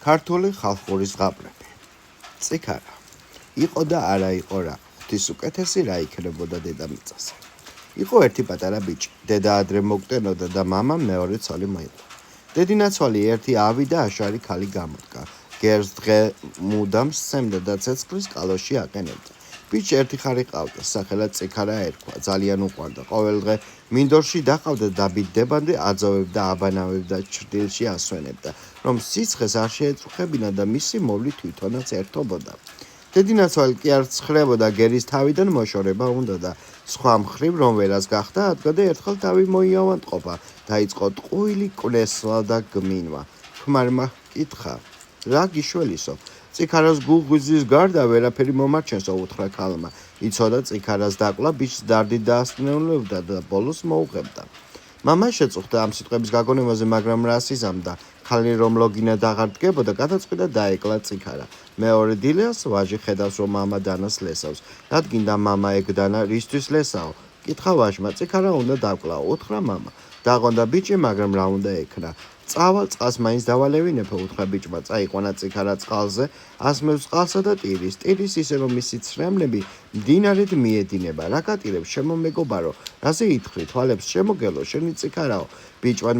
ქართული ხალხური ზღაპრები. წიქარა. იყო და არა იყო რა. ღვთის უკეთესი რა იქნებოდა დედამიწაზე. იყო ერთი პატარა ბიჭი. დედა ადრე მოგტენოდა და მამამ მეორე ცალი მოიყვა. დედინაცვალი ერთი ავი და აშარი ქალი გამოდგა. გერს დღე მუდამ სცემდა და ცეცხლის კალოში აყენებდა. ბიჭი ერთი ხარი ყავდა, სახელად წიქარა ერქვა, ძალიან უყვარდა. ყოველ დღე მინდორში დაყავდა დაბიდებამდე აძოვებდა, აბანავებდა, ჭრდილში ასვენებდა, რომ სიცხეს არ შეეწუხებინა და მისი მოვლი თვითონაც ერთობოდა. დედინაცვალი კი არ ცხრებოდა, გერის თავიდან მოშორება უნდა და სხვა მხრივ რომ ვერას გახდა, ადგა და ერთხელ თავი მოიავანტყოფა, დაიწყო ტყუილი კვლესვა და გმინვა. ქმარმა კითხა, რა გიშველისო? წიქარას გუღვიზის გარდა ვერაფერი მომარჩენსო, უთხრა ქალმა. იცოდა წიქარას დაკლა, ბიჭს დარდით დაასწნეულებდა და ბოლოს მოუღებდა. მამა შეწუხდა ამ სიტყვების გაგონებაზე, მაგრამ რას იზამდა? ქალი რომ ლოგინა დაღარ დგებოდა, გადაწყვიტა დაეკლა წიქარა. მეორე დილას ვაჟი ხედავს, რომ მამა დანას ლესავს. დადგინდა მამა ეგ დანა რისთვის ლესაო? კითხა ვაჟმა, წიქარა უნდა დაკლა, უთხრა მამა. დაღონდა ბიჭი, მაგრამ რა უნდა ექნა? წავალ წყალს მაინც დავალევინებო, უთხრა ბიჭმა. წაიყვანა წიქარა წყალზე, ასმევს წყალსა და ტირის. ტირის ისე რომ მისი ცრემლები მდინარედ მიედინება. რა გატირებს, შემომეგობარო? რაზე ითხრი? თვალებს შემოგელო, შენი წიქარაო. ბიჭვან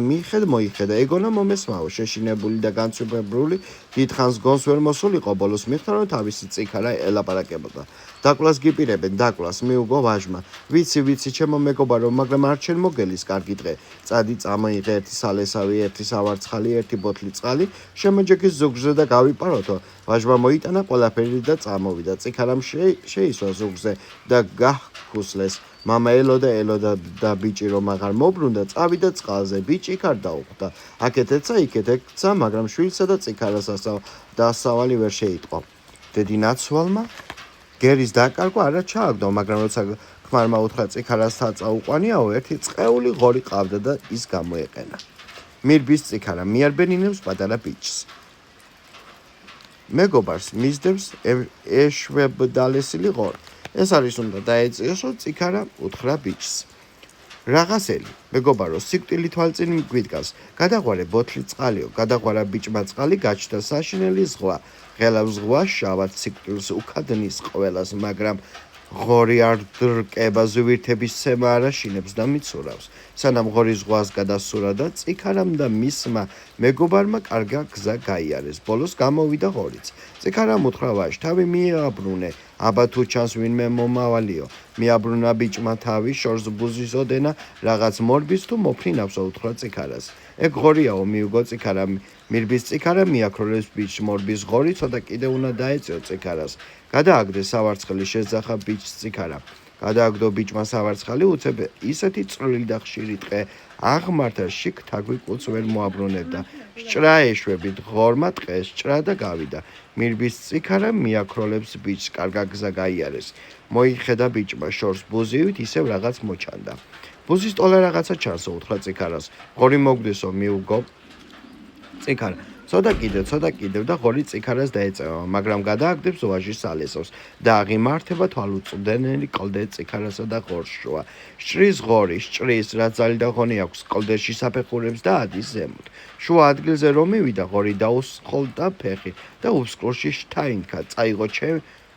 მოიხედა, ეგონა მომესმაო, შეშინებული და განცვიფრებული, დიდხანს გონს ვერ მოსულიყო, ბოლოს მიხვდა, რომ თავისი წიქარა ელაპარაკებოდა. დაკლას გიპირებენ, დაკლას მიუგო ვაჟმა. ვიცი, ჩემო მეგობარო, მაგრამ არ შენ მოგელის კარგი დღე. წადი წამოიღე ერთი სალესავი, ერთი სავარცხალი, ერთი ბოთლი წყალი, შემოჯექის ზუგზე და გავიპაროთო. ვაჟმა მოიტანა ყველაფერი და წამოვიდა. წიქარამ შეისვა ზუგზე და გაჰქუსლეს. მამა ელოდა და ბიჭი რომ აღარ მოbrunდა, წავიდა წყალზე. ბიჭი იქ არ დაუხვდა. აქეთ ეცა, იქეთ ეცა, მაგრამ შვილსა და წიქარას დასავალი ვერ შეიტყო. დედინაცვალმა გერის დაკარგვა არა ჩააგდო, მაგრამ როცა ქმარმა უთხრა წიქარას წაუყვანიაო, ერთი წყეული ღორი ყავდა და ის გამოეყენა. მირბის წიქარა მიარბენინებს პატარა ბიჭს. მეგობარს მისდევს ეშვებდალესილი ღორი. ეს არის უნდა დაეწიოსო, წიქარა უთხრა ბიჭს. რაღაცელი, მეგობარო, სიკვდილი თვალწინ გვიდგას. გადაღვარე ბოთლი წყალიო, გადაღვარა ბიჭმა წყალი, გაჩნდა საშინელი ზღვა. ღელავს ზღვა შავად სიკვდილს უკადნის ყველას, მაგრამ ღორი არ დრკება, ზუვირთების ცემა არ აშინებს და მიცურავს. სანამ ღორი ზღვას გადასურა და წიქარამ და მისმა მეგობარმა კარგა გზა გაიარეს. ბოლოს გამოვიდა ღორიც. წიქარამ უთხრა ვაჟ, თავი მიაბრუნე, აბა თუ ჩანს ვინმე მომავალიო. მიაბრუნა ბიჭმა თავი, შორს ბუზის ოდენა, რაღაც მორბის თუ მოფრინავსო, უთხრა წიქარას. ეგ ღორიაო, მიუგო წიქარა. მირბის წიქარა მიაქროლებს ბიჭს მორბის ღორი, ცოტა კიდე უნდა დაეწიო წიქარას. გადააგდე სავარცხელი, შეძახა ბიჭს წიქარა. გადააგდო ბიჭმა სავარცხალი, უცებ ისეთი წვრილი და ხშირი ტყე აღმართა, შიგ თაგვი კუც ვერ მოაბრუნებდა. სჭრა ეშვებით, ღორმა ტყეს სჭრა და გავიდა. მირბის წიქარა მიაქროლებს ბიჭს, კარგა გზა გაიარეს. მოიხედა ბიჭმა, შორს ბუზივით ისევ რაღაც მოჩანდა. ბუზის ტოლა რაღაცა ჩანსო, უთხრა წიქარას. ღორი მოგდესო, მიუგო წიქარა. ცოტა კიდევ და ღორი წიქარას დაეწევა, მაგრამ გადააგდებს ვაჟის სალესავს და აღიმართება თვალუწვდენელი კლდე წიქარასა და ღორს შუა. სჭრის ღორი, სჭრის, რაც ძალი და ღონი აქვს, კლდეში საფეხურებს და ადის ზემოთ. შუა ადგილზე რომ მივიდა, ღორი დაუსხლდა ფეხი და უსკროში შთაინქა, წაიღო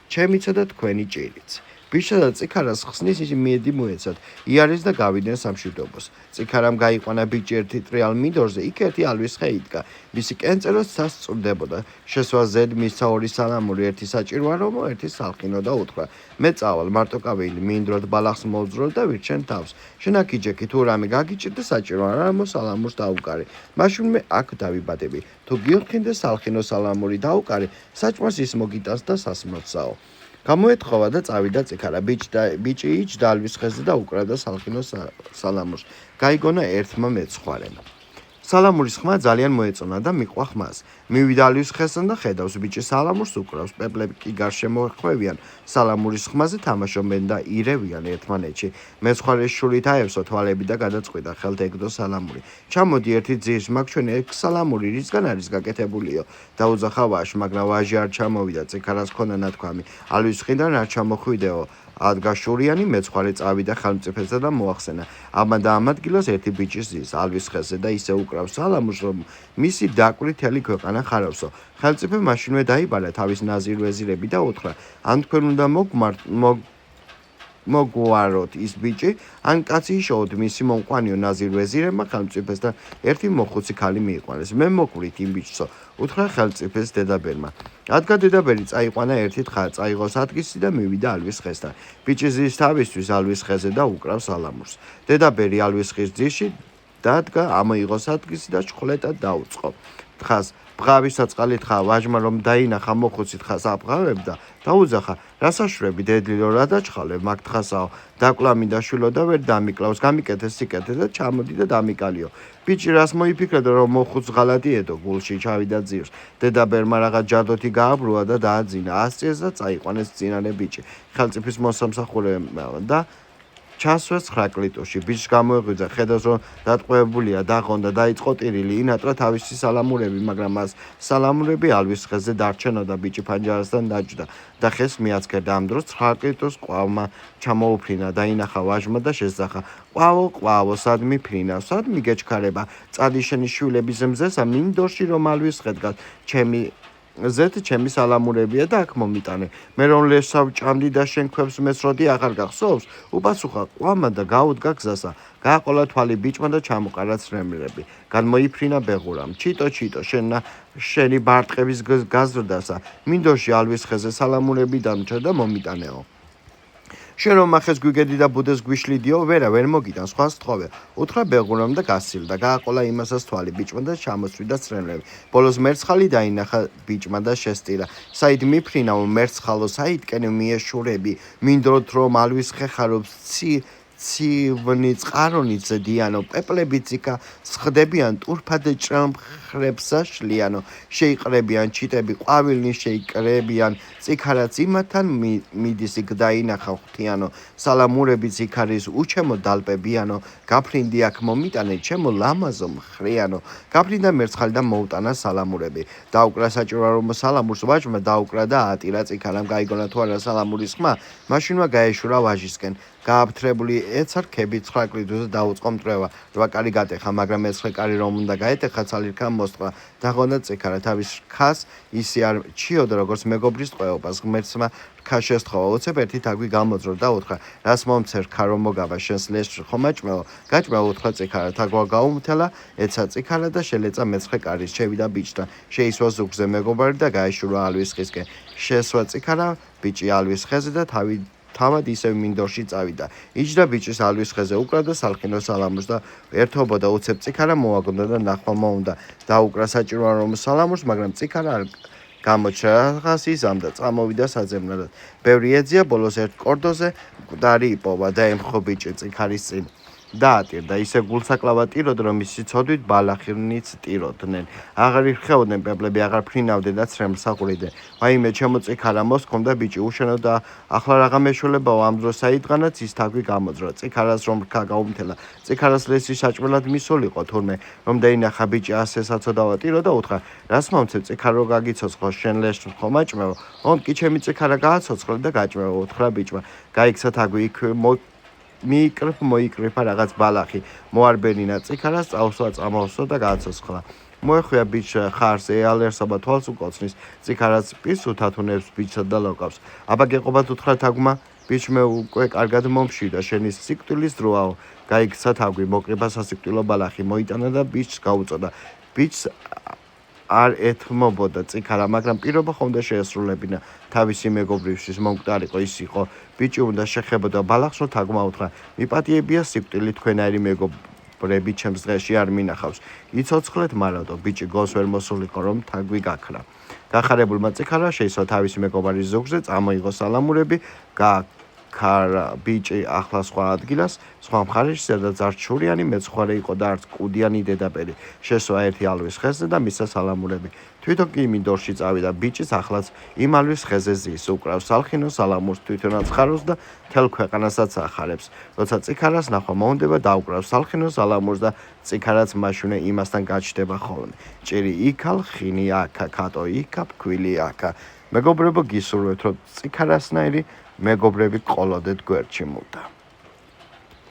ჩემიცა და თქვენი ჭირიც. ბიჭსა და წიქარას ხსნის მიედი მოეცათ, იარეს და გავიდნენ სამშვიდობოს. წიქარამ გაიყვანა ბიჭი ერთი ტრიალ მინდორზე, იქ ერთი ალვის ხე იდგა. მისი კენწერო ცას წვრდებოდა. შესვა ზედ მისცა ორი სალამური, ერთი საჭირვარომო, ერთი სალხინო და უთხრა, მე წავალ, მარტო კავეილი, მინდროდ ბალახს მოვძრო და ვირჩენ თავს. შენ აქ იჯექი, თუ რამე გაგიჭირდა საჭირვარომო სალამურს დაუკარი. მაშინ მე აქ დავიბადები. თუ გიოხინდე სალხინო სალამური დაუკარი, საჭმას ის მოგიტანს და სასმოცსაო. გამოეთხოვა და წავიდა წიქარა. ბიჭი იჯდა ალვის ხეზე და უკრადა სალხინო სალამურს. გაიგონა ერთმა მეცხვარემ. სალამურის ხმა ძალიან მოეწონა და მიყვა ხმას. მივიდა ალვის ხესთან და ხედავს, ბიჭი სალამურს უკრავს, პეპლები კი გარშემო ხვევიან. სალამურის ხმაზე თამაშობენ და ირევიან ერთმანეთში. მეცხვარის შულით აევსო თვალები და გადაწყვიტა, ხელთ ეგდო სალამური. ჩამოდი ერთი ძირს, მაგ ჩვენ ეგ სალამური რისგან არის გაკეთებულიო? დაუძახა ვაჟ, მაგრამ ვაჟი არ ჩამოვიდა. წიქარას ჰქონდა ნათქვამი, ალვის ხიდან არ ჩამოხვიდეო. ადგა შურიანი მეცხვარე წავიდა ხელმწიფესა და მოახსენა. ამან და ამ ადგილას ერთი ბიჭი ზის ალვის ხეზე და ისე უკრავს სალამურს, რომ მისი დაკვრი თელი ქვეყანა ხარავსო. ხელმწიფე მაშინვე დაიბარა თავის ნაზირ ვეზირები და უთხრა: ან თქვენ უნდა მოგვაროთ ის ბიჭი, ან კაცი იშოვოთ მისი მომყვანიო ნაზირ ვეზირებმა ხელმწიფესთან ერთი მოხუცი ქალი მიიყვანეს. მე მოკვრით იმ ბიჭსო, უთხრა ხელმწიფეს დედაბერმა. ადგა დედაბერი წაიყვანა ერთი თხა, წაიღოს ადგისი და მივიდა ალვის ხესთან. ბიჭი ზის თავისთვის ალვის ხეზე და უკრავს სალამურს. დედაბერი ალვის ხის ძირში დადგა, ამოიღოს ადგისი და ჩხვლეტად დაუწყო. თხას ბღავის საწყალი თხა, ვაჟმა რომ დაინახა მოხუცი თხას აბღავებდა, დაუძახა: რასაშვები დედლილო, რა დაჩხალებ, მაგ თხასაო, დაკლა მინდა შვილო და ვერ დამიკლავს, გამიკეთე სიკეთე და ჩამოდი და დამიკალიო. ბიჭი რას მოიფიქრებდა, რომ მოხუც ღალატი ედო, გულში ჩავიდა ძირს. დედაბერმა რაღაც ჯადოთი გააბრუა და დააძინა, ასწიეს და წაიყვანეს წინარე ბიჭი ხელმწიფის მოსამსახურეებმა და ჩასვეს 9 კლიტოში. ბიჭს გამოეღვიძა, ხედავს რომ დატყვევებულია, დაღონდა, დაიწყო ტირილი, ინატრა თავისი სალამურები, მაგრამ მას სალამურები ალვის ხეზე დარჩენოდა. ბიჭი ფანჯარასთან დაჯდა და ხეს მიაცქერდა. ამ დროს 9 კლიტოს ყვავმა ჩამოუფრინა, დაინახა ვაჟმა და შესძახა: ყვავო, ყვავო, სად მიფრინავ, სად მიგეჩქარება? წადი შენი შვილების მზესა, მინდორში რომ ალვის ხე დგას, ჩემი სალამურებია და აქ მომიტანე. მე რომ ლესავ ჭამდი და შენ ქვებს მესროდი აღარ გახსოვს? უპასუხა ყვავმა და გაუდგა გზასა. გააყოლა თვალი ბიჭმა და ჩამოყარა ცრემლები. განმოიფრინა ბეღურამ: ჩიტო, შენი ბარტყების გაზრდასა, მინდორში ალვის ხეზე სალამურები დამჭა და მომიტანეო. შენ რომ ახეს გვიგედი და ბუდეს გვიშლიდიო, ვერ მოგიტან, სხვას თხოვე. უთხრა ბეღურამ და გასცილდა. გააყოლა იმასაც თვალი ბიჭმა და ჩამოსვიდა ცრემლები. ბოლოს მერცხალი დაინახა ბიჭმა და შესწირა: საით მიფრინავ მერცხალო, საითკენ მიეშურები? მინდროთ რომ ალვის ხე ხარო, ცივნი წყარონი ძედიანო, პეპლები ციკა სხდებიან, ტურფად ჭრამხრებსა შლიანო, შეიყრებიან ჩიტები, ყვავილნი შეიკრებიან, ციქარაც იმათთან მიდის იქ დაინახა ღვთიანო, სალამურები ციქარის უჩემო დალპებიანო, გაფრინდი აქ მომიტანე, ჩემო ლამაზო მხრიანო. გაფრინდა მერცხალი და მოუტანა სალამურები. დაუკრა საჭიროა სალამურს ვაჟმა, დაუკრა და აატირა ციქარამ. გაიგონა თუ არა სალამურის ხმა, მაშინვე გაეშურა ვაჟისკენ. გააფთრებული ეცა რქები 9 კლიტოზე დაუწყო მტრევა. 8 კარი გატეხა, მაგრამ ეს 9 კარი რომ უნდა გაეტეხა, ცალირქა მოსწყვა. დაღონდა ციქარა, თავის რქას ისე არ ჩიოდა, როგორც მეგობრის ტყვეობას. ღმერთმა რქა შესთხოვა, უცებ ერთი თაგვი გამოძრო და უთხრა: რას მომცე რქა რომ მოგავა, შენს ლეშს ხომ აჭმეო? გაჭმეო, უთხრა ციქარა. თაგვა გაუმთელა, ეცა ციქარა და შელეცა მე-9 კარის. შევიდა ბიჭთან, შეისვა ზურგზე მეგობარი და გაეშურა ალვის ხისკენ. შესვა ციქარა, ბიჭი ალვის ხეზე და თავად ისევ მინდორში წავიდა. იჯდა ბიჭის ალვის ხეზე, უკრა და სალხინო სალამურს და ერთობოდა. უცებ ციქარა მოაგონდა და ნახვა მოუნდა. დაუკრა საჭიროა რომ სალამურს, მაგრამ ციქარა არ გამოჩნდა. რაღაც იზამდა, წამოვიდა საძებნად. ბევრი ეძია, ბოლოს ერთ კორდოზე მკვდარი იპოვა და ემხო ბიჭი ციქარის წინ. დაატირდა, ისე გულსაკლავად ტიროდ, რომ მისი ცოდვით ბალახირნიც ტიროდნენ. აღარ ირხეოდნენ პეპლები, აღარ ფრინავდნენ და ცრემლს აყვრიდნენ. ვაიმე, ჩემო ციქარა, მოსქონდა ბიჭი, უშენო და ახლა რაღა მეშველებაო. ამ დროს საიდღანაც ის თაგვი გამოძრა. ციქარას რომ რქა გაუმთელა, ციქარას ლესი საჭმელად მისულიყო თურმე, რომ დაინახა ბიჭი ასე საცოდავა ტირო და უთხრა: რას მომცემ, ციქარო გაგიცოცხლო, შენ ლეშს ხომ აჭმევო? ონ კი ჩემი ციქარა გააცოცხლე და გაჭმევო, უთხრა ბიჭმა. გაიქცა თაგვი, იქ მოიკრიფა რაღაც ბალახი, მოარბენინა ციქარას, წავსვა წამოსვა და გააცოცხლა. მოეხვია ბიჭ ხარს, ეალერსობა თვალს უკოცნის, ციქარაც პის უთათუნებს ბიჭსა და ლოკავს. აბა გეყობათ, უთხრა თაგვმა: ბიჭმე უკვე კარგად მომშვიდა, შენი სიკვდილის დროაო. გაიქცა თაგვი, მოკრიფა სასიკვდილო ბალახი, მოიტანა და ბიჭს გაუწოდა. ბიჭს არ ეთმობოდა ციქარა, მაგრამ პირობა ხონდა შეესრულებინა თავისი მეგობრისთვის მომკვდარიყო ის იყო. ბიჭი უნდა შეხებოდა ბალახს, რომ თაგვმა უთხრა: მიპატიებია სიკვდილი, თქვენაირი მეგობრები ჩემს დღეში არ მინახავს. იცოცხლეთ მარადო. ბიჭი გოს ვერ მოსულიყო, რომ თაგვი გაქრა. გახარებულმა ციქარა შეისვა თავისი მეგობარის ზურგზე, წამოიღო სალამურები, გააქარა ბიჭი ახლა სხვა ადგილას, სხვა მხარეში, სადაც არც შურიანი მეცხვარე იყო და არც კუდიანი დედაბერი. შესვა ერთი ალვის ხეზე და მისცა სალამურები. თვითონ კი მინდორში წავიდა. ბიჭის ახლაც იმ ალვის ხეზე ზის, უკრავს სალხინო სალამურს, თვითონაც ხარობს და მთელ ქვეყანასაც ახარებს. როცა ციქარას ნახვა მოუნდება, დაუკრავს სალხინო სალამურს და ციქარაც მაშინვე იმასთან გაჩნდება ხოლმე. ჭირი იქა, ლხინი აქა, კატო იქა, ფქვილი აქა. მეგობრებო, გისურვებთ, რომ ციქარასნაირი მეგობრები ყოლოდეთ გვერდში მოვდა.